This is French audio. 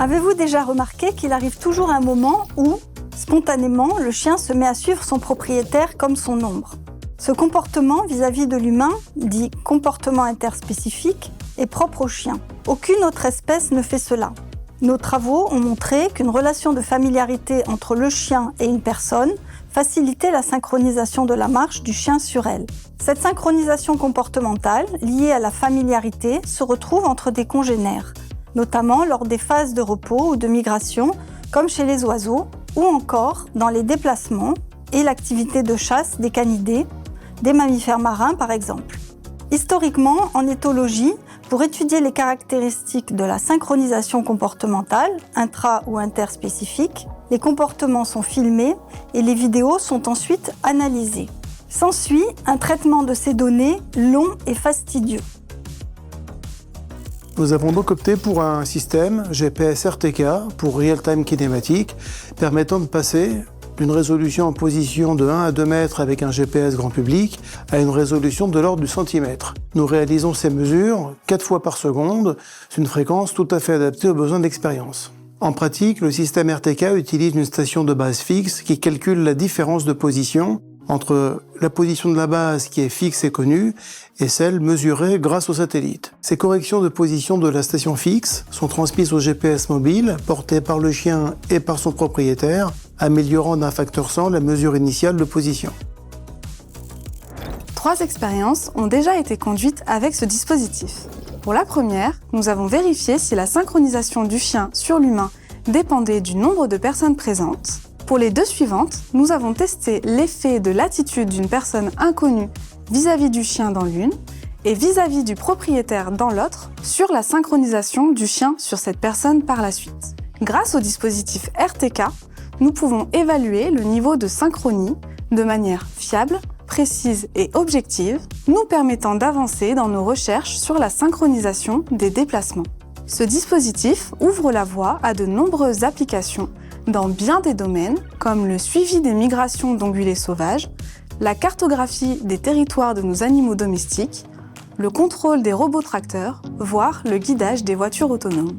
Avez-vous déjà remarqué qu'il arrive toujours un moment où, spontanément, le chien se met à suivre son propriétaire comme son ombre? Ce comportement vis-à-vis de l'humain, dit comportement interspécifique, est propre au chien. Aucune autre espèce ne fait cela. Nos travaux ont montré qu'une relation de familiarité entre le chien et une personne facilitait la synchronisation de la marche du chien sur elle. Cette synchronisation comportementale, liée à la familiarité, se retrouve entre des congénères, notamment lors des phases de repos ou de migration, comme chez les oiseaux, ou encore dans les déplacements et l'activité de chasse des canidés, des mammifères marins par exemple. Historiquement, en éthologie, pour étudier les caractéristiques de la synchronisation comportementale, intra- ou interspécifique, les comportements sont filmés et les vidéos sont ensuite analysées. S'ensuit un traitement de ces données long et fastidieux. Nous avons donc opté pour un système GPS RTK pour Real Time Kinématique, permettant de passer d'une résolution en position de 1 à 2 mètres avec un GPS grand public à une résolution de l'ordre du centimètre. Nous réalisons ces mesures 4 fois par seconde, c'est une fréquence tout à fait adaptée aux besoins d'expérience. En pratique, le système RTK utilise une station de base fixe qui calcule la différence de position entre la position de la base qui est fixe et connue et celle mesurée grâce au satellite. Ces corrections de position de la station fixe sont transmises au GPS mobile, porté par le chien et par son propriétaire, améliorant d'un facteur 100 la mesure initiale de position. 3 expériences ont déjà été conduites avec ce dispositif. Pour la première, nous avons vérifié si la synchronisation du chien sur l'humain dépendait du nombre de personnes présentes. Pour les 2 suivantes, nous avons testé l'effet de l'attitude d'une personne inconnue vis-à-vis du chien dans l'une et vis-à-vis du propriétaire dans l'autre sur la synchronisation du chien sur cette personne par la suite. Grâce au dispositif RTK, nous pouvons évaluer le niveau de synchronie de manière fiable, précise et objective, nous permettant d'avancer dans nos recherches sur la synchronisation des déplacements. Ce dispositif ouvre la voie à de nombreuses applications dans bien des domaines, comme le suivi des migrations d'ongulés sauvages, la cartographie des territoires de nos animaux domestiques, le contrôle des robots tracteurs, voire le guidage des voitures autonomes.